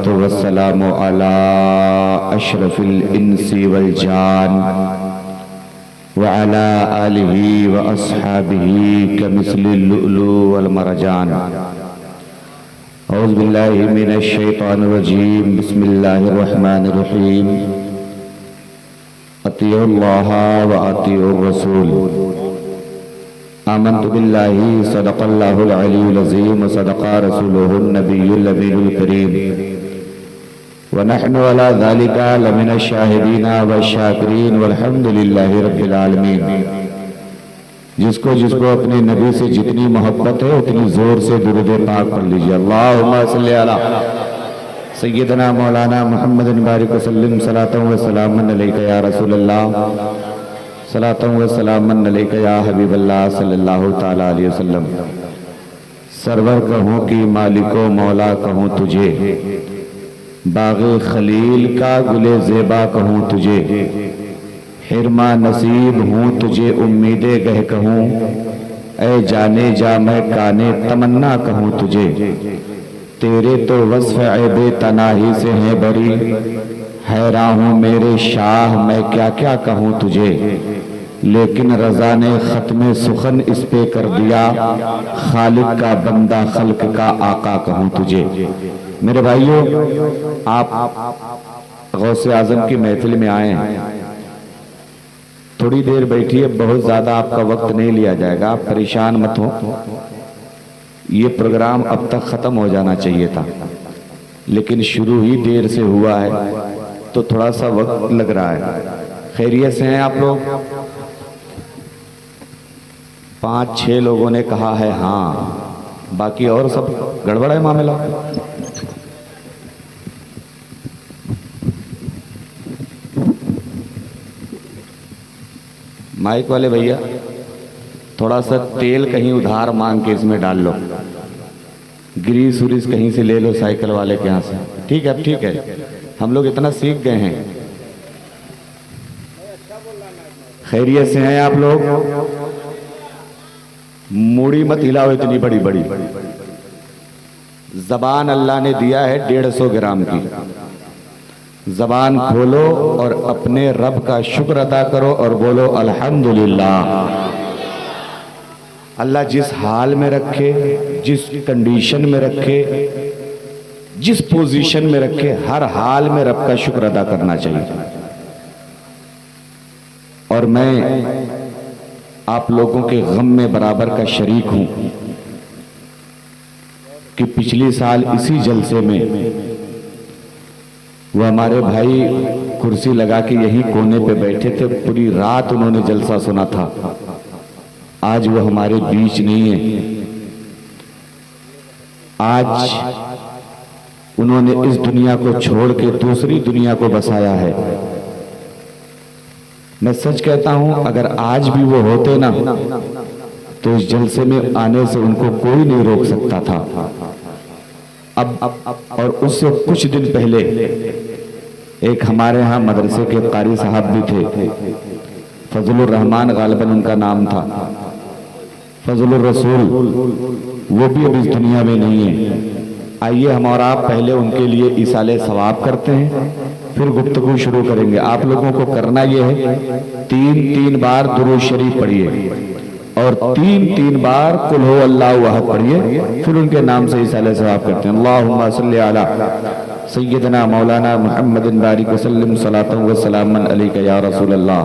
वस्सलातु वस्सलामु अला अशरफिल इंसी वल जान व अला आलिहि व अस्हाबिहि कमिस्लिल लुअलु वल मरजान। औज़ु बिल्लाहि मिनश शैतानिर रजीम। बिस्मिल्लाहिर रहमानिर रहीम। अतिउल्लाह व अतिउर रसूल। आमन्तु बिल्लाहि सदक़ल्लाहुल अलीयुल अज़ीम व सदक़ा रसूलुहुन नबियुल अमीनुल करीम व नहनु अला ज़ालिका लमिनश शाहिदीना व शाकिरीन वल्हम्दुलिल्लाहि रब्बिल आलमीन। जिसको जिसको अपने नबी से जितनी मोहब्बत है उतनी जोर से दुरूद पाक पढ़ लीजिए। अल्लाहुम्मा सल्लि अला सय्यदना मौलाना मुहम्मदिन बारिक वसल्लिम सलातन व सलामन अलैका या रसूलल्लाह सलातन व सलामन अलैका या हबीबल्लाह सल्लल्लाहु तआला अलैहि वसल्लम। सरवर कहूँ कि मालिको मौला कहूँ तुझे, बाग़े खलील का गुले ज़ेबा कहूँ तुझे, हिरमा नसीब हूँ तुझे उम्मीदे गह कहूँ, ऐ जाने जा मैं काने तमन्ना कहूँ तुझे। तेरे तो वस्फ़ ऐबे तनाही से हैं बरी, हैरान हूँ मेरे शाह मैं क्या क्या कहूँ तुझे। लेकिन रज़ा ने ख़त्मे सुखन इस पे कर दिया, खालिक का बंदा खल्क का आका कहूँ तुझे। मेरे भाइयों, आप गौसे आज़म की महफिल में आए हैं, थोड़ी देर बैठिए, बहुत ज़्यादा आपका वक्त नहीं लिया जाएगा, आप परेशान मत हो। ये प्रोग्राम अब तक ख़त्म हो जाना चाहिए था, लेकिन शुरू ही देर से हुआ है तो थोड़ा सा वक्त लग रहा है। खैरियत से हैं आप लोग? 5-6 लोगों ने कहा है हाँ, बाकी और सब गड़बड़ है मामला। माइक वाले भैया थोड़ा सा तेल कहीं उधार मांग के इसमें डाल लो, ग्रीस उरीस कहीं से ले लो साइकिल वाले के यहाँ से। ठीक है, ठीक है, हम लोग इतना सीख गए हैं। खैरियत से हैं आप लोग? मूड़ी मत हिलाओ इतनी बड़ी बड़ी। जबान अल्लाह ने दिया है 150 ग्राम की। जबान खोलो और अपने रब का शुक्र अदा करो और बोलो अल्हम्दुलिल्लाह। अल्लाह जिस हाल में रखे, जिस कंडीशन में रखे, जिस पोजीशन में रखे, हर हाल में रब का शुक्र अदा करना चाहिए। और मैं आप लोगों के गम में बराबर का शरीक हूं कि पिछले साल इसी जलसे में वो हमारे भाई कुर्सी लगा के यहीं कोने पे बैठे थे, पूरी रात उन्होंने जलसा सुना था। आज वो हमारे बीच नहीं है। आज उन्होंने इस दुनिया को छोड़ के दूसरी दुनिया को बसाया है। मैं सच कहता हूं, अगर आज भी वो होते ना तो इस जलसे में आने से उनको कोई नहीं रोक सकता था। अब और उससे कुछ दिन पहले एक हमारे यहाँ मदरसे के कारी साहब भी थे, फजलुर रहमान गालिबन उनका नाम था, फजलुर रसूल, वो भी अब इस दुनिया में नहीं है। आइए हम और आप पहले उनके लिए इसाले सवाब करते हैं, फिर गुफ्तगू शुरू करेंगे। आप लोगों को करना यह है, 3-3 बार दुरूद शरीफ पढ़िए और 3-3 बार कुल हु अल्लाहु अहद पढ़िए, फिर उनके नाम से इसाले सवाब करते हैं। अल्लाहुम्मा सल्लि अला सय्यदना मौलाना मुहम्मदिन बारिक वसल्लम सलातन व सलामन अलैका या रसूलल्लाह।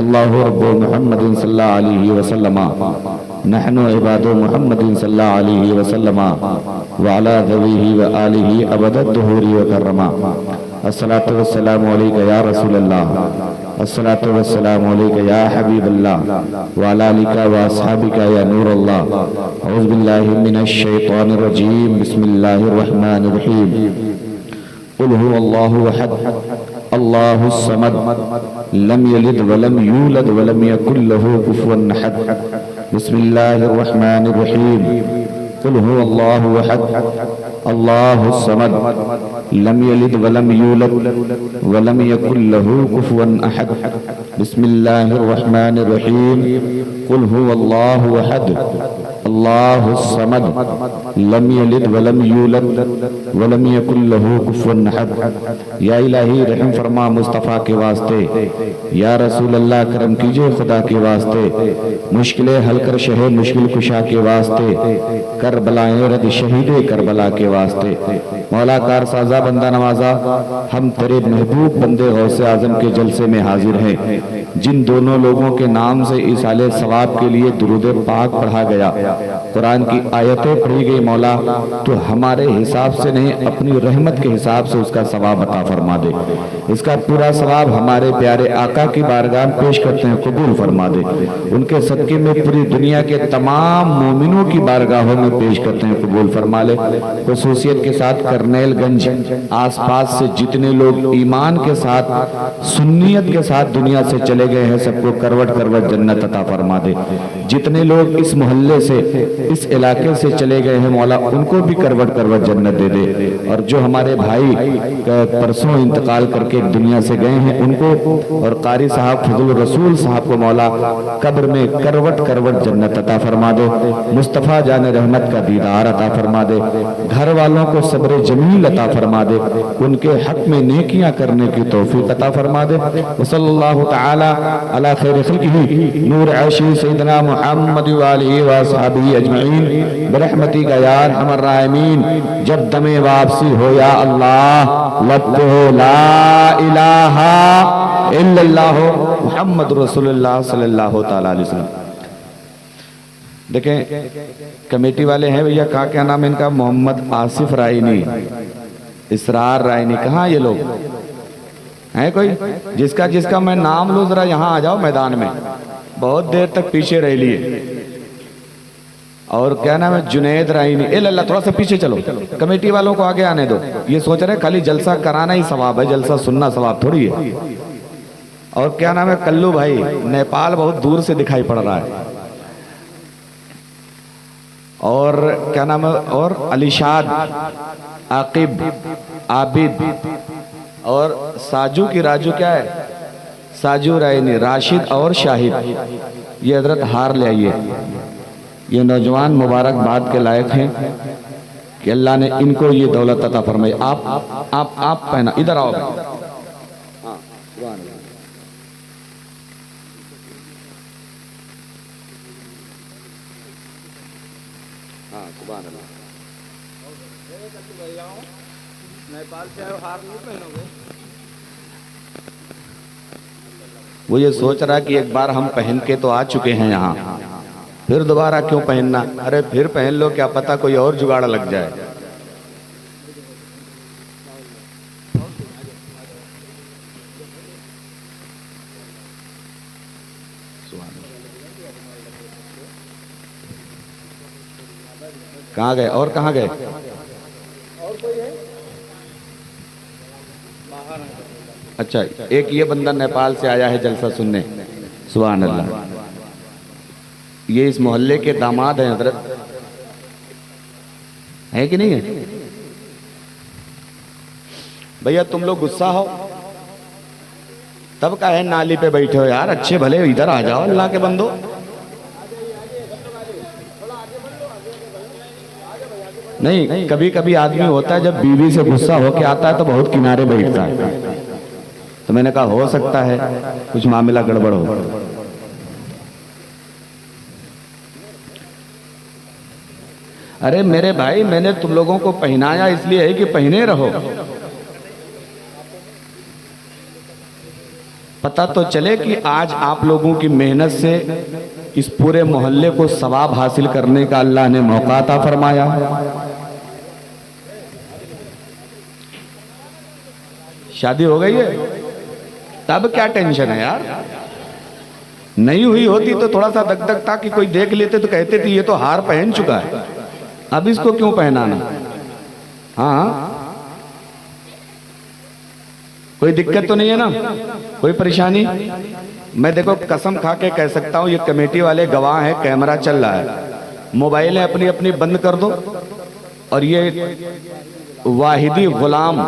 अल्लाहु रब्बु मुहम्मदिन सल्लल्लाहु अलैहि वसल्लम, नहनु इबादु मुहम्मदिन सल्लल्लाहु अलैहि वसल्लम व अला ज़वीही व आलिही अबदद दुहूरी व कररमा। अस्सलातु वस्सलामु अलैका या रसूलल्लाह, अस्सलातु वस्सलामु अलैका या हबीबल्लाह व अला आलिका व अस्हाबिका या नूरल्लाह। औज़ु बिल्लाहि मिनश शैतानिर रजीम। बिस्मिल्लाहिर रहमानिर रहीम। कुल हुवल्लाहु अहद अल्लाहुस समद लम यलिद व लम यूलद व लम यकुल लहू कुफुवन अहद। बिस्मिल्लाहिर रहमानिर रहीम। कुल हुवल्लाहु अहद अल्लाहुस समद लम यलिद व लम यूलद व लम यकुल लहू कुफुवन अहद। बिस्मिल्लाहिर रहमानिर रहीम। कुल हुवल्लाहु अहद अल्लाहुस्समद लम यलिद वलम यूलद वलम यकुल लहू कुफुवन अहद। या इलाही रहम फरमा मुस्तफ़ा के वास्ते, या रसूल अल्लाह करम कीजिए खुदा के वास्ते, मुश्किलें हल कर शहे मुश्किल कुशा के वास्ते, करबलाएं रद शहीदे करबला के वास्ते। मौला कार साजा बंदा नवाजा, हम तेरे महबूब बंदे गौसे आजम के जलसे में हाजिर हैं। जिन दोनों लोगों के नाम से इसाले सवाब के लिए दुरूद पाक पढ़ा गया, कुरान की आयतें पढ़ी गई, मौला तो हमारे हिसाब से नहीं अपनी रहमत के हिसाब से उसका सवाब अता फरमा दे। इसका पूरा सवाब हमारे प्यारे आका की बारगाह में पेश करते हैं, कबूल फरमा दे। उनके सदके में पूरी दुनिया के तमाम मोमिनों की बारगाहों में पेश करते हैं, कबूल फरमा ले। खुसूसियत के साथ करनेलगंज आसपास से जितने लोग ईमान के साथ सुन्नियत के साथ दुनिया से चले गए हैं, सबको करवट करवट जन्नत अता फरमा दे। जितने लोग इस मोहल्ले से इस इलाके से चले गए हैं, मौला उनको भी करवट करवट जन्नत दे दे। और जो हमारे भाई परसों इंतकाल करके दुनिया से गए हैं, उनको और कारी साहब फजल रसूल साहब को मौला कब्र में करवट करवट जन्नत अता फरमा दे। मुस्तफ़ा जान रहमत का दीदार अता फरमा दे। घर वालों को सब्र जमील अता फरमा दे। उनके हक में नेकियां करने की तौफीक अता फरमा दे। सल्लल्लाहु तआला अला खैर खल्क़िही नूर आशी सैयदना मुहम्मद व आलिहि व असहाबिही अजमईन बिरहमतिक या अरहमर राहिमीन। जब दमे वापसी हो या अल्लाह लब्बो ला इलाहा इल्लल्लाह मुहम्मद रसूलुल्लाह सल्लल्लाहु तआला अलैहि वसल्लम। देखें कमेटी वाले हैं भैया, कहा क्या नाम है इनका, मोहम्मद आसिफ रायनी, इसरार रायनी। कहाँ ये लोग हैं? कोई जिसका जिसका मैं नाम लूं जरा यहाँ आ जाओ मैदान में। बहुत देर तक पीछे रह लिए। और क्या नाम है, जुनैद रायनी। ए लल्ला थोड़ा सा पीछे चलो, कमेटी वालों को आगे आने दो। ये सोच रहे खाली जलसा कराना ही सवाब है, जलसा सुनना सवाब थोड़ी है। और क्या नाम है, कल्लू भाई, नेपाल बहुत दूर से दिखाई पड़ रहा है। और क्या नाम है, और अलीशाद, आकिब, आबिद, और साजू की राजू क्या है, साजू रायनी, राशिद और शाहिद। ये हजरत हार ले आइए। ये नौजवान मुबारकबाद के लायक हैं कि अल्लाह ने इनको ये दौलत अता फरमाई। आप पहना, इधर आओ। नेपाल से आए, हार नहीं पहनोगे? वो ये सोच रहा कि एक बार हम पहन के तो आ चुके हैं यहाँ, फिर दोबारा क्यों पहनना? अरे फिर पहन लो, क्या पता कोई और जुगाड़ लग जाए। कहाँ गए और कहाँ गए? अच्छा, एक ये बंदा नेपाल से आया है जलसा सुनने। सुभान अल्लाह। ये इस मोहल्ले के दामाद हैं हजरत, है कि नहीं है? भैया तुम लोग गुस्सा हो तब का है नाली पे बैठे हो यार, अच्छे भले इधर आ जाओ अल्लाह के बंदो। नहीं, कभी कभी आदमी होता है जब बीवी से गुस्सा होके आता है तो बहुत किनारे बैठता है। तो मैंने कहा हो सकता है कुछ मामला गड़बड़ हो। अरे मेरे भाई, मैंने तुम लोगों को पहनाया इसलिए है कि पहने रहो, पता तो चले कि आज आप लोगों की मेहनत से इस पूरे मोहल्ले को सवाब हासिल करने का अल्लाह ने मौका अता फरमाया। शादी हो गई है तब क्या टेंशन है यार? नहीं हुई होती तो थोड़ा सा दग दग था कि कोई देख लेते तो कहते थे ये तो हार पहन चुका है, अब इसको क्यों पहनाना? हाँ, कोई दिक्कत तो नहीं है ना, कोई परेशानी? मैं देखो कसम खा के कह सकता हूँ, ये कमेटी वाले गवाह हैं, कैमरा चल रहा है, मोबाइलें अपनी अपनी बंद कर दो। और ये वाहिदी गुलाम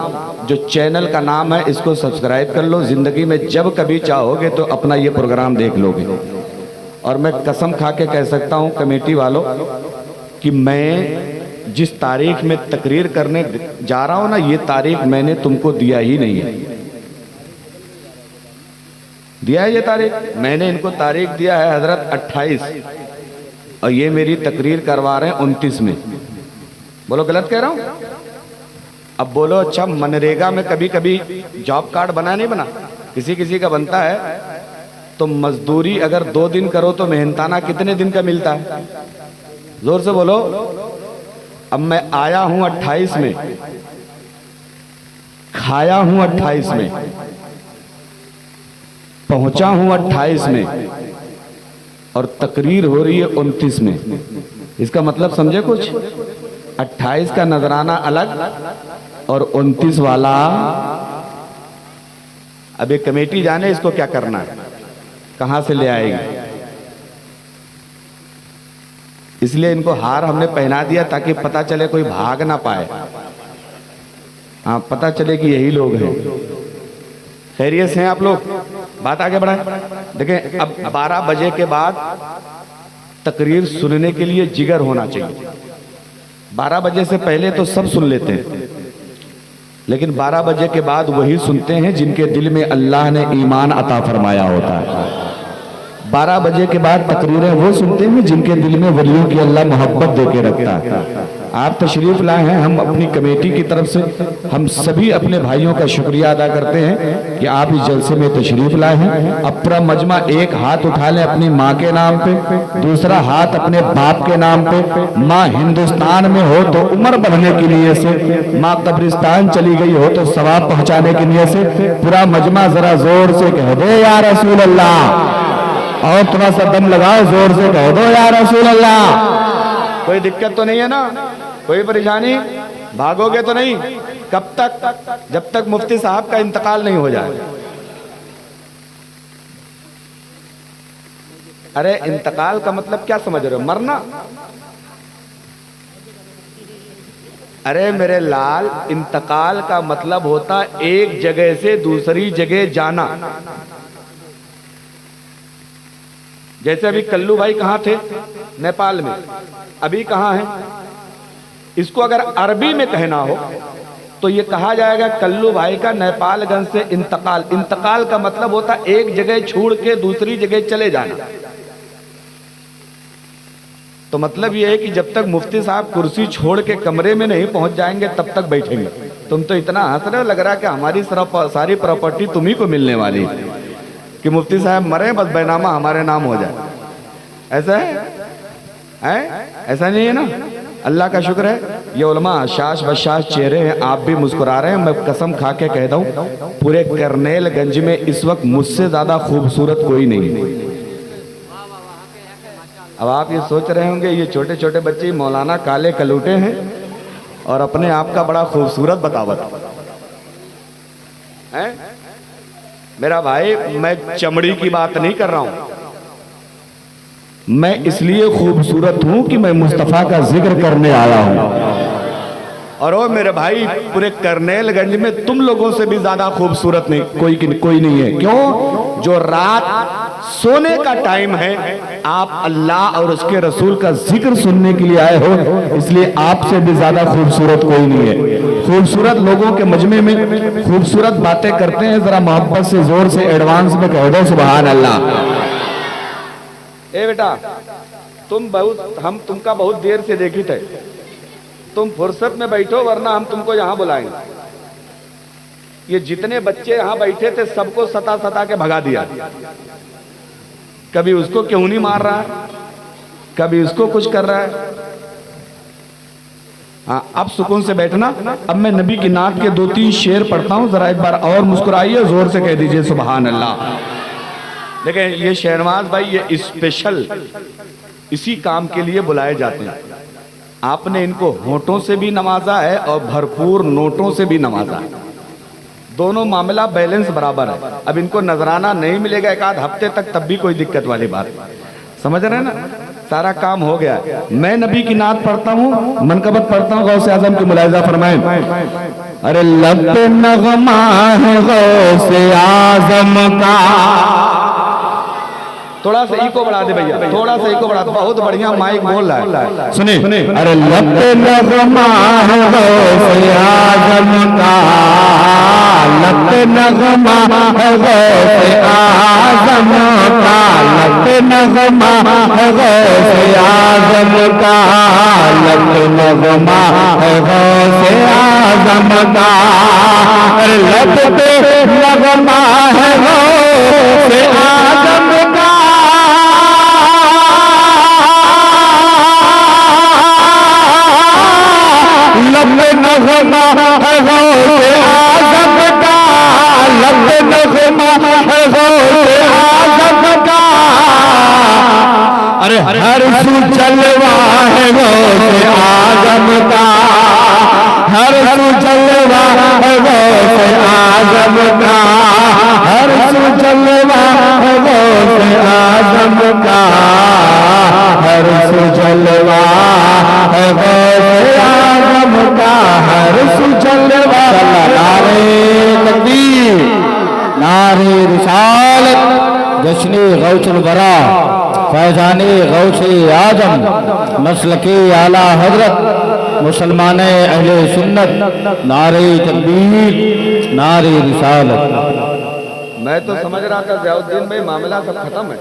जो चैनल का नाम है, इसको सब्सक्राइब कर लो। जिंदगी में जब कभी चाहोगे तो अपना ये प्रोग्राम देख लोगे। और मैं कसम खा के कह सकता हूं कमेटी वालों कि मैं जिस तारीख में तकरीर करने जा रहा हूं ना, ये तारीख मैंने तुमको दिया ही नहीं है। दिया है ये तारीख? मैंने इनको तारीख दिया है हजरत 28, और ये मेरी तकरीर करवा रहे हैं 29 में। बोलो गलत कह रहा हूं? अब बोलो अच्छा, मनरेगा में कभी कभी जॉब कार्ड बना नहीं बना, किसी किसी का बनता है, तो मजदूरी अगर 2 दिन करो तो मेहनताना कितने दिन का मिलता है? जोर से बोलो। अब मैं आया हूं 28 में, खाया हूं 28 में, पहुंचा हूं 28 में, और तकरीर हो रही है 29 में। इसका मतलब समझे कुछ? 28 का नजराना अलग और 29 वाला। अब ये कमेटी जाने इसको क्या करना है, कहां से ले आएगी। इसलिए इनको हार हमने पहना दिया ताकि पता चले, कोई भाग ना पाए। हाँ, पता चले कि यही लोग हैं। खैरियत से हैं आप लोग? बात आगे बढ़ाएं। देखें, अब 12 बजे के बाद तकरीर सुनने के लिए जिगर होना चाहिए। 12 बजे से पहले तो सब सुन लेते हैं, लेकिन 12 बजे के बाद वही सुनते हैं जिनके दिल में अल्लाह ने ईमान अता फरमाया होता है। 12 बजे के बाद तकरीरें वो सुनते हैं जिनके दिल में वलियों की अल्लाह मोहब्बत दे के रखता है। आप तशरीफ लाए हैं, हम अपनी कमेटी की तरफ से हम सभी अपने भाइयों का शुक्रिया अदा करते हैं कि आप इस जलसे में तशरीफ लाए हैं। अपना मजमा एक हाथ उठा लें अपनी माँ के नाम पे, दूसरा हाथ अपने बाप के नाम पे। माँ हिंदुस्तान में हो तो उम्र बढ़ने की नीयत से, माँ कब्रिस्तान चली गई हो तो सवाब पहुंचाने की नीयत से पूरा मजमा जरा जोर से कह दे या रसूल अल्लाह, और थोड़ा सा दम लगाओ, जोर से कह दो या रसूल अल्लाह। कोई दिक्कत तो नहीं है ना? कोई परेशानी? भागोगे तो नहीं? कब तक? जब तक मुफ्ती साहब का इंतकाल नहीं हो जाए। अरे इंतकाल का मतलब क्या समझ रहे हो? मरना? अरे मेरे लाल, इंतकाल का मतलब होता एक जगह से दूसरी जगह जाना। जैसे अभी कल्लू भाई कहाँ थे? नेपाल में। अभी कहाँ हैं? इसको अगर अरबी में कहना हो तो ये कहा जाएगा कल्लू भाई का नेपालगंज से इंतकाल। इंतकाल का मतलब होता एक जगह छोड़ के दूसरी जगह चले जाना। तो मतलब ये है कि जब तक मुफ्ती साहब कुर्सी छोड़ के कमरे में नहीं पहुंच जाएंगे तब तक बैठेंगे। तुम तो इतना हंस रहे हो, लग रहा है कि हमारी सारी प्रॉपर्टी तुम्ही को मिलने वाली कि मुफ्ती साहब मरे बस बैनामा हमारे नाम हो जाए। ऐसा है? ऐसा नहीं है ना? अल्लाह का शुक्र है, ये उलमा शाश बशाश चेहरे हैं, आप भी मुस्कुरा रहे हैं। मैं कसम खा के कहता हूँ पूरे करनेलगंज में इस वक्त मुझसे ज्यादा खूबसूरत कोई नहीं है। अब आप ये सोच रहे होंगे ये छोटे छोटे बच्चे मौलाना काले कलूटे हैं और अपने आप का बड़ा खूबसूरत बतावत है। मेरा भाई, मैं चमड़ी की बात नहीं कर रहा हूं। मैं इसलिए खूबसूरत हूं कि मैं मुस्तफा का जिक्र करने आया हूं। और वो मेरे भाई, पूरे करनेलगंज में तुम लोगों से भी ज्यादा खूबसूरत नहीं कोई नहीं है। क्यों? जो रात सोने का टाइम है, आप अल्लाह और उसके रसूल का जिक्र सुनने के लिए आए हो, इसलिए आपसे भी ज्यादा खूबसूरत कोई नहीं है। खूबसूरत लोगों के मजमे में खूबसूरत बातें करते हैं, जरा मोहब्बत से जोर से एडवांस में कह दो सुभान अल्लाह। ए बेटा, हम तुमका बहुत देर से देखी थे, तुम फुर्सत में बैठो वरना हम तुमको यहाँ बुलाएंगे। ये जितने बच्चे यहाँ बैठे थे सबको सता सता के भगा दिया। कभी उसको क्यों नहीं मार रहा है, कभी उसको कुछ कर रहा है। हाँ, अब सुकून से बैठना। अब मैं नबी की नात के 2-3 शेर पढ़ता हूँ, जरा एक बार और मुस्कुराइए, जोर से कह दीजिए सुभान अल्लाह। देखिए ये शहनवाज भाई, ये स्पेशल इसी काम के लिए बुलाए जाते हैं। आपने इनको होठों से भी नवाजा है और भरपूर नोटों से भी नवाजा है। दोनों मामला बैलेंस बराबर है। अब इनको नजराना नहीं मिलेगा एक आध हफ्ते तक, तब भी कोई दिक्कत वाली बात। समझ रहे हैं ना? सारा काम हो गया। मैं नबी की नात पढ़ता हूँ, मनकबत पढ़ता हूँ, गौसे आजम की मुलाहिजा फरमाएं। अरे लब पे नगमा है गौसे आजम का, थोड़ा सा इको बढ़ा दे भैया, थोड़ा सा इको बढ़ा, बहुत बढ़िया माइक बोल रहा है, सुने। अरे लते नगमा है गौसे आजम का, लते नगमा है गौसे आजम का, लते नगमा है गौसे आजम का, लते नगमा है गौसे आजम का। अरे लते नगमा है गौसे आजम का, लते नगमा है गौसे आजम का, लते नगमा है गौसे आजम का। अरे हर सू जलवा है गौसे आजम का, हर सू जलवा है गौसे आजम का, हर सू जलवा है गौसे आजम का, हर सू जलवा है गौसे आजम का, हर सू जलवा। नारे तकबीर, नारे रिसालत, जश्न गौसुल वरा, फैजाने गौसे आजम, मसलके आला हजरत, मुसलमान अहले सुन्नत, नारे तकबीर, नारे रिसालत। मैं तो समझ रहा था ज़ियाउद्दीन भाई मामला सब खत्म है,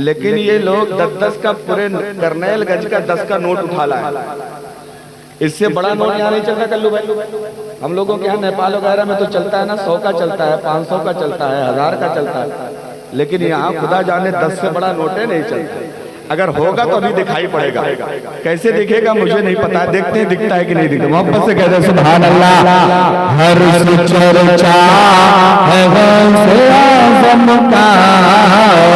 लेकिन ये लोग 10-10 का पूरे करनेलगंज का 10 का नोट उठा लाए। इससे बड़ा नोट यहाँ नहीं चल रहा कल्लू भाई। हम लोगों के यहाँ नेपाल वगैरह में तो चलता है ना, 100 का चलता है, 500 का चलता है, 1000 का चलता है, लेकिन यहाँ खुदा जाने 10 से बड़ा नोटे नहीं चलता। अगर होगा तो अभी दिखाई पड़ेगा, कैसे दिखेगा मुझे नहीं पता है, देखते हैं दिखता है कि नहीं दिखता। मोहब्बत से कहते हैं सुभान अल्लाह। हर चर्चा है गौसे आजम का,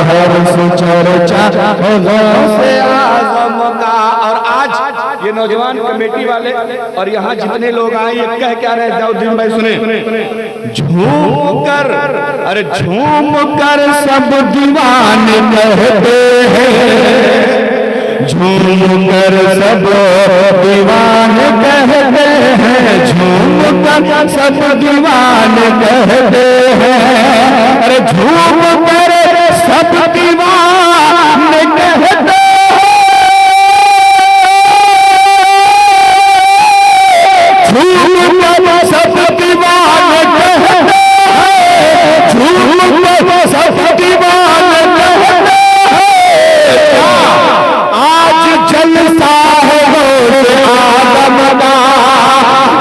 हर चर्चा है गौसे आजम का। और आज ये नौजवान कमेटी वाले और यहाँ जितने लोग आए ये कह क्या रहे ज़ियाउद्दीन भाई, सुने। झूम कर, अरे झूम कर सब दीवाने कहते हैं, झूम कर सब दीवाने कहते हैं, झूम कर सब दीवाने कहते हैं, अरे झूम कर सब दीवाने कहते हैं, झूम कर सब दीवाने कहते हैं, झूम कर सब दीवाने कहते हैं। आज जलसा है गौसे आजम का,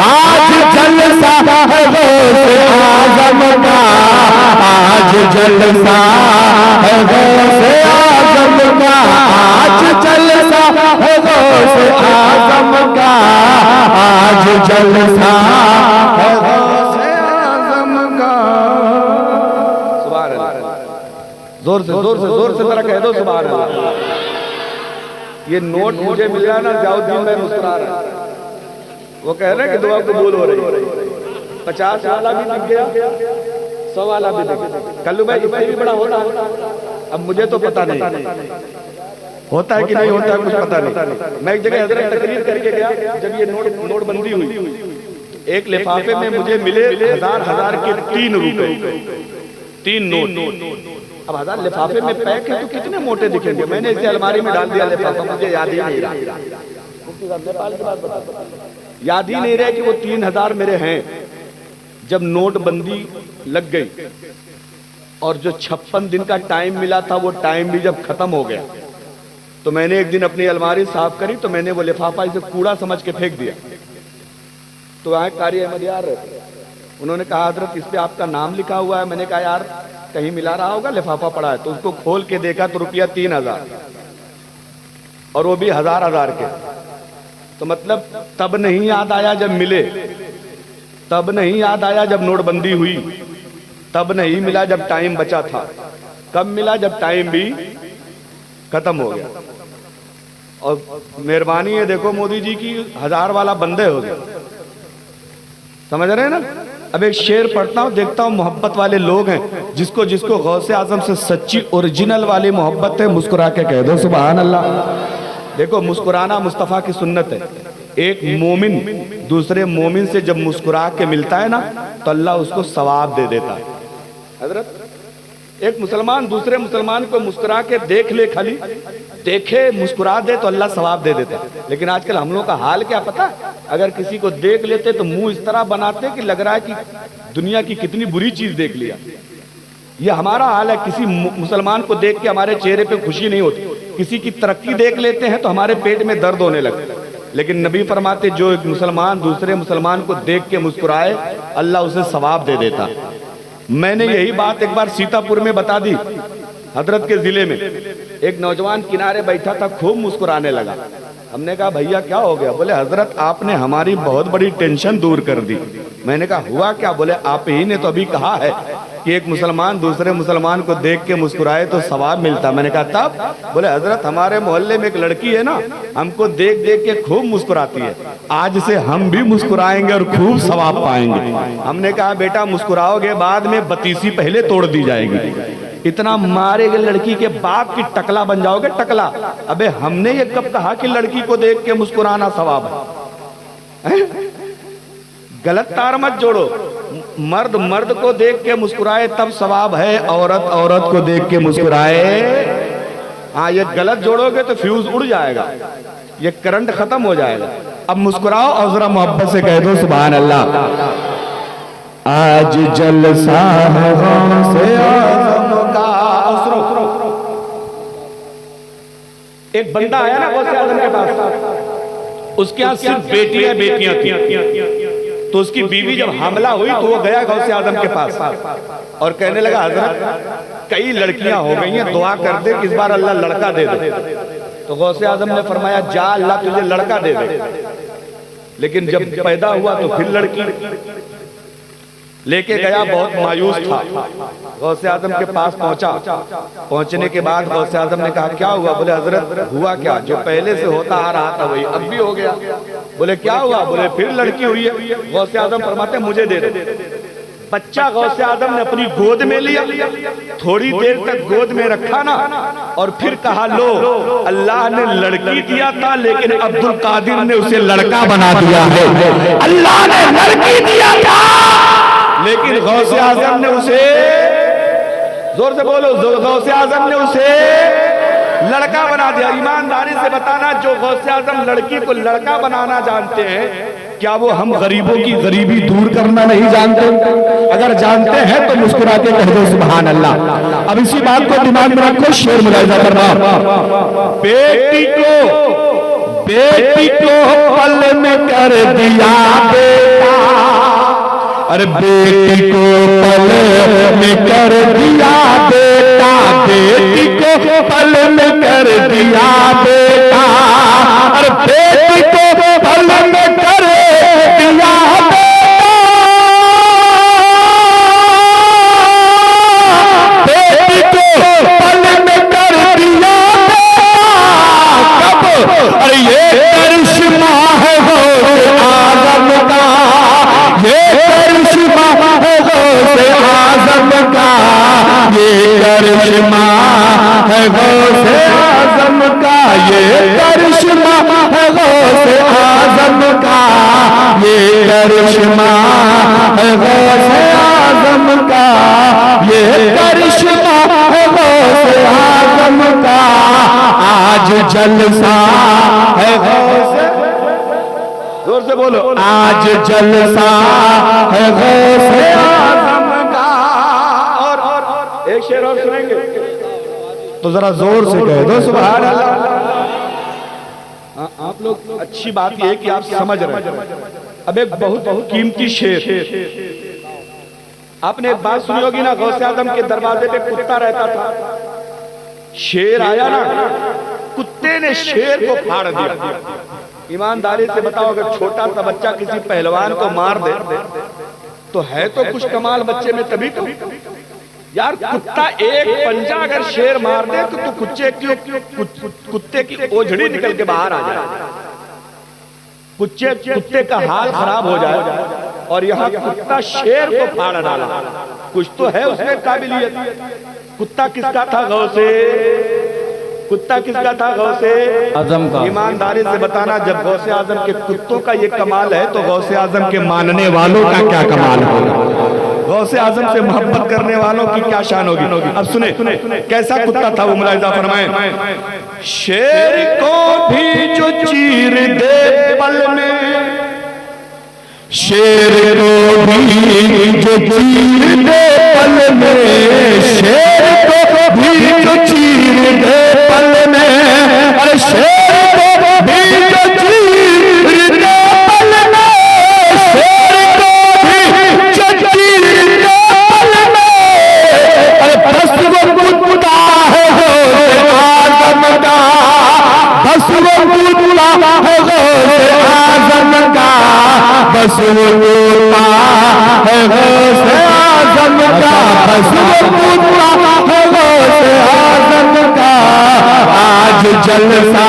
आज जलसा है गौसे आजम का, आज जलसा है गौसे आजम का, आज जलसा है गौसे आजम का, आज जलसा है गौसे आजम का। सुभान अल्लाह, जोर से जोर से जोर से मेरा कह दो सुभान अल्लाह। ये नोट मुझे मिल रहा ना, ज़ियाउद्दीन भाई मुस्कुरा रहे, वो कह रहे हैं कि दुआ कबूल हो रही है। 50 वाला भी दिख गया, 100 वाला भी दिख गया। कल्लू भाई इससे भी बड़ा होता है, अब मुझे तो पता नहीं होता है कि नहीं होता है, कुछ पता नहीं। मैं एक जगह हजरत तकरीर करके गया, जब ये नोटबंदी हुई, एक लिफाफे में मुझे मिले 1000 के 3 रुपए, 3 नोट। अब 1000 लिफाफे में पैक है तो कितने मोटे दिखेंगे। मैंने इसे अलमारी में डाल दिया लिफाफा, मुझे याद ही नहीं रहा, याद ही नहीं रहा कि वो 3000 मेरे हैं। जब नोटबंदी लग गई और जो 56 दिन का टाइम मिला था, वो टाइम भी जब खत्म हो गया, तो मैंने एक दिन अपनी अलमारी साफ करी, तो मैंने वो लिफाफा इसे कूड़ा समझ के फेंक दिया। तो आए कारी अहमद यार, उन्होंने कहा हजरत इस पे आपका नाम लिखा हुआ है। मैंने कहा यार कहीं मिला रहा होगा, लिफाफा पड़ा है। तो उसको खोल के देखा तो रुपया 3000, और वो भी 1000 के। तो मतलब तब नहीं याद आया जब मिले, तब नहीं याद आया जब नोटबंदी हुई, तब नहीं मिला जब टाइम बचा था, कब मिला जब टाइम भी खत्म हो गया। और मेहरबानी है देखो मोदी जी की, 1000 वाला बंदे हो गया, समझ रहे हैं ना। अब एक शेर पढ़ता हूँ, देखता हूँ मोहब्बत वाले लोग हैं, जिसको जिसको गौसे आजम से सच्ची ओरिजिनल वाली मोहब्बत है, मुस्कुरा के कह दो सुभान अल्लाह। देखो मुस्कुराना मुस्तफ़ा की सुन्नत है। एक मोमिन दूसरे मोमिन से जब मुस्कुरा के मिलता है ना, तो अल्लाह उसको सवाब दे देता है। हजरत एक मुसलमान दूसरे मुसलमान को मुस्कुरा के देख ले, खाली देखे मुस्कुरा दे तो अल्लाह सवाब दे देता। लेकिन आजकल हम लोग का हाल क्या पता, अगर किसी को देख लेते तो मुंह इस तरह बनाते कि लग रहा है कि दुनिया की कितनी बुरी चीज देख लिया। ये हमारा हाल है। किसी मुसलमान को देख के हमारे चेहरे पे खुशी नहीं होती, किसी की तरक्की देख लेते हैं तो हमारे पेट में दर्द होने लगता है। लेकिन नबी फरमाते जो एक मुसलमान दूसरे मुसलमान को देख के मुस्कुराए अल्लाह उसे सवाब दे देता। मैंने यही बात एक बार सीतापुर में बता दी। हजरत के जिले में एक नौजवान किनारे बैठा था, खूब मुस्कुराने लगा। हमने कहा भैया क्या हो गया? बोले हजरत आपने हमारी बहुत बड़ी टेंशन दूर कर दी। मैंने कहा हुआ क्या? बोले आप ही ने तो अभी कहा है कि एक मुसलमान दूसरे मुसलमान को देख के मुस्कुराए तो सवाब मिलता। मैंने कहा तब? बोले हजरत हमारे मोहल्ले में एक लड़की है ना, हमको देख देख के खूब मुस्कुराती है, आज से हम भी मुस्कुराएंगे और खूब सवाब पाएंगे। हमने कहा बेटा मुस्कुराओगे, बाद में बतीसी पहले तोड़ दी जाएगी। इतना मारेगे लड़की के बाप की टकला बन जाओगे, टकला। अबे हमने ये कब कहा कि लड़की को देख के मुस्कुराना सवाब है? गलत तार मत जोड़ो। मर्द मर्द को देख के मुस्कुराए तब सवाब है, औरत औरत को देख के मुस्कुराए। हाँ, ये गलत जोड़ोगे तो फ्यूज उड़ जाएगा, ये करंट खत्म हो जाएगा। अब मुस्कुराओ और जरा मोहब्बत से कह दो सुभान अल्लाह। आज जलसा है से एक बंदा आया ना गौसे आजम के पास, उसके यहाँ सिर्फ बेटियां बेटियां थी। तो उसकी बीवी जब हमला हुई तो वो गया गौसे आजम के पास और कहने लगा हजरत कई लड़कियां हो गई हैं, दुआ कर दे कि इस बार अल्लाह लड़का दे दे। तो गौसे आजम ने फरमाया जा अल्लाह तुझे लड़का दे दे। लेकिन जब पैदा हुआ तो फिर लड़की लेके गया, बहुत मायूस था। गौसे आजम के पास पहुंचा, पहुंचने के बाद गौसे आजम ने कहा क्या हुआ? बोले हजरत हुआ क्या, जो पहले से होता आ रहा था वही अब भी हो गया। बोले क्या हुआ? बोले फिर लड़की हुई है। गौसे आजम फरमाते मुझे दे दो। बच्चा गौसे आजम ने अपनी गोद में लिया, थोड़ी देर तक गोद में रखा ना, और फिर कहा लो अल्लाह ने लड़की दिया था लेकिन अब्दुल कादिर ने उसे लड़का बना दिया है। अल्लाह ने लड़की दिया था लेकिन गौसे आजम ने उसे, जोर से बोलो, गौसे आजम ने उसे लड़का बना दिया। ईमानदारी से बताना, जो गौसे आजम लड़की को लड़का बनाना जानते हैं, क्या वो हम गरीबों की गरीबी दूर करना नहीं जानते? अगर जानते हैं तो मुस्कुरा के कह दो सुभान अल्लाह। अब इसी बात को दिमाग में रखो, शेर मुलाहिजा करना। बेटी को पल में कर दिया बेटा, अरे बेटी को पल में कर दिया बेटा, बेटी को पल में कर दिया बेटा, अरे बेटी को पल में कर दिया बेटा, बेटी को पल में कर दिया बेटा। कब? अरे ये करिश्मा है गौसे आजम का, ये करिश्मा है गौसे आजम का, ये करिश्मा है गौसे आजम का, ये करिश्मा है गौसे आजम का, ये करिश्मा है गौसे आजम का, ये करिश्मा है गौसे आजम का। आज जलसा है गौसे, जोर से बोलो, आज जलसा है गौसे आजम का। और एक शेर और सुनेंगे तो जरा जोर से कह दो सुभान अल्लाह। आप लोग अच्छी बात यह है कि आप समझ रहे हैं। अब एक बहुत कीमती शेर, आपने एक बात सुनी होगी ना, गौसे आजम के दरवाजे पे कुत्ता रहता था। शेर आया ना, कुत्ते ने शेर को फाड़ दिया। ईमानदारी से बताओ, अगर छोटा सा बच्चा किसी पहलवान को मार दे तो है तो कुछ कमाल बच्चे में, तभी तो यार कुत्ता एक पंजा अगर शेर मार दे तो कुत्ते की ओझड़ी निकल के बाहर आ जाए, कुत्ते का हाल खराब हो जाए। और यहाँ कुत्ता शेर को फाड़ डाला, कुछ तो है उसमें काबिलियत। कुत्ता किसका था? गौसे। कुत्ता किसका था? गौसे आजम का। ईमानदारी से बताना, जब गौसे आजम के कुत्तों का ये कमाल है तो गौसे आजम के मानने वालों का क्या कमाल होगा? गौसे आजम से मोहब्बत करने वालों की क्या शान होगी। अब सुने कैसा कुत्ता था वो, मुलाहिजा फरमाए। शेर को भी जो चीर दे पल में, शेर को भी जो चीर दे पल में, शेर को भी जो चीर दे पल में, अरे शेर को भी जो चीर दे पल में, शेर को भी जो चीर दे पल में, अरे बस वो कुत्ता है गौसे आज़म का, बस वो कुत्ता है गौसे आज़म का, बस वो कुत्ता है गौसे आज़म का, बस वो कुत्ता है गौसे आज़म का। आज जलसा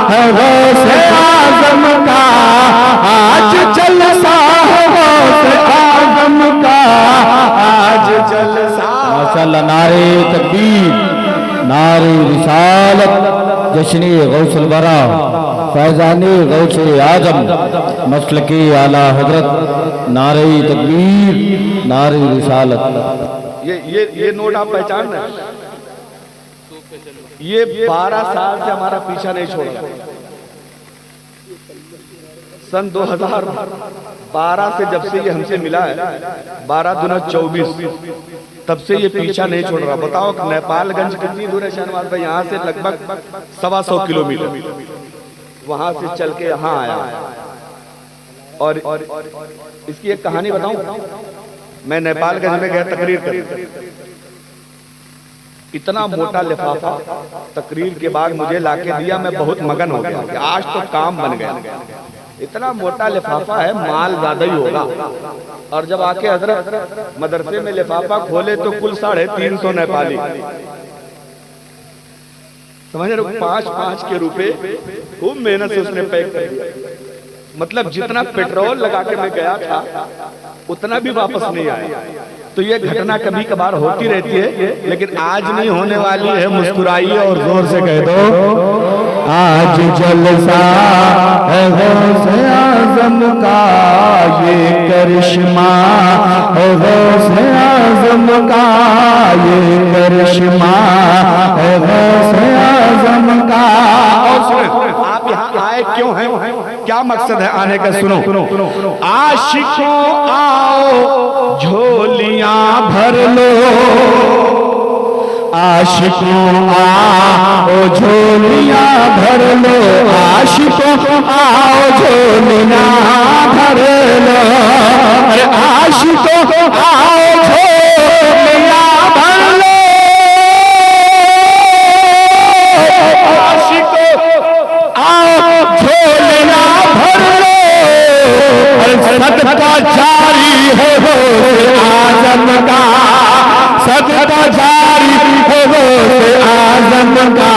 है गौसे आज़म का, आज जलसा है गौसे आज़म का, आज जलसा। माशाअल्लाह, नारे तकबीर, नारे रिसालत, जश्न गौसुल वरा, फैज़ानी गौसे आज़म, मसलकी आला हज़रत, नारे तकबीर, नारे रिसालत। ये नोट आप पहचान रहे हैं? ये 12 साल से हमारा पीछा नहीं छोड़ रहा। सन 2012 से जब से ये हमसे मिला है, 12-24, तब से ये पीछा नहीं छोड़ रहा। बताओ नेपालगंज कितनी दूर है शहनवाज भाई? यहाँ से लगभग 125 किलोमीटर, वहां से चल के यहाँ आया। और इसकी एक कहानी बताऊं, मैं नेपालगंज में गया तकरीर करने, इतना मोटा लिफाफा तकरीर के बाद मुझे लाके दिया, मैं बहुत मगन हो गया कि आज तो काम बन गया। इतना मोटा लिफाफा है, माल ज्यादा ही होगा। और जब आके हजरत मदरसे में लिफाफा खोले तो कुल 350 नेपाली, समझ रहे, 5-5 के रुपए खूब मेहनत से उसने पैक कर दिया। मतलब जितना पेट्रोल लगा के मैं गया था उतना भी वापस नहीं आया। तो ये घटना कभी कभार होती रहती है, लेकिन आज नहीं होने वाली है। मुस्कुराइए और जोर से कह दो, आज जलसा है गौसे आज़म का, ये करिश्मा है गौसे आज़म का, ये करिश्मा है गौसे आज़म का। आप यहाँ आए क्यों हैं? क्या मकसद है आने का? सुनो, आशिकों आओ झोलियां भर लो, आशिकों आओ झोलियां भर लो, आशिकों आओ झोलियां भर लो, अरे आशिकों आओ झोलियां भर लो, आशिकों आओ झोलियां भर लो, अरे सदका जारी है गौसे आज़म का, सदका जारी है गौसे आज़म का,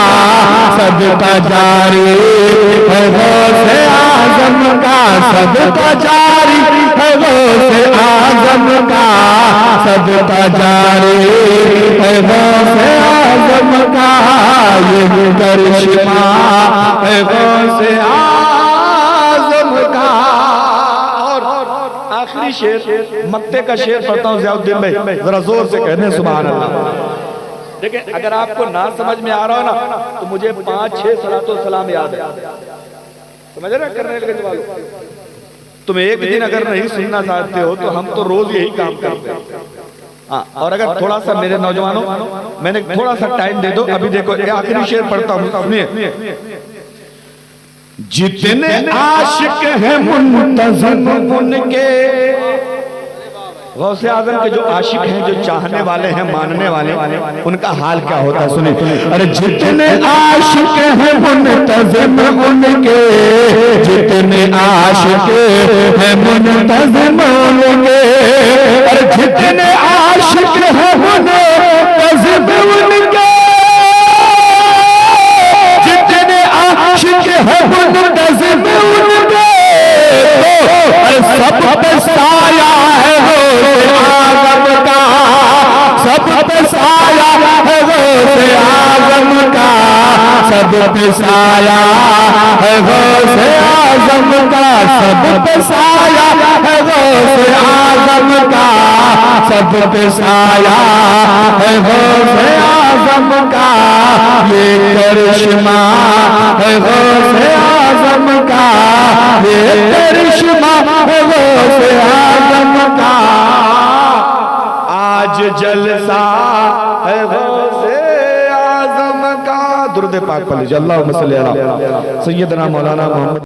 सदका जारी है गौसे आज़म का, सदका जारी है गौसे आज़म का, सदका जारी है गौसे आज़म का, ये करिश्मा है गौसे आज़म का। आखिरी शेर, मक्ते का शेर पढ़ता हूँ ज़ियाउद्दीन भाई, जरा जोर से कहने सुभान अल्लाह। देखिए, अगर आपको ना समझ में आ रहा हो ना, तो मुझे 5-6 सलातो सलाम याद है, समझ रहे करने वालों। तुम एक दिन अगर नहीं सुनना चाहते हो तो हम तो रोज यही काम करते हैं। हाँ, और अगर थोड़ा सा मेरे नौजवानों, मैंने थोड़ा सा टाइम दे दो। अभी देखो आखिरी शेर पढ़ता हूँ, सुनिए। जितने आशिक हैं मुंतज़िम उनके, गौसे आज़म के जो आशिक हैं, जो चाहने वाले हैं, मानने वाले, उनका हाल क्या होता है सुनिए। अरे जितने आशिक हैं मुंतज़िम उनके, जितने आशिक हैं मुंतज़िम उनके, अरे जितने आशिक हैं मुंतज़िम उनके, जितने आशिक हैं मुंतज़िम उनके, सब पे साया है गौसे आज़म का, सब पे साया है गौसे आज़म का, सब पे साया है गौसे आज़म का, सब पे साया है गौसे आज़म का, सब पे साया है गौसे आजम का, ये करिश्मा है गौसे आजम का, ये करिश्मा है गौसे आजम का। आज जलसा है गौसे आजम का। दुरूद पाक पढ़ लीजिए। अल्लाहुम्मा सल्ली अला सय्यदना मौलाना मोहम्मद।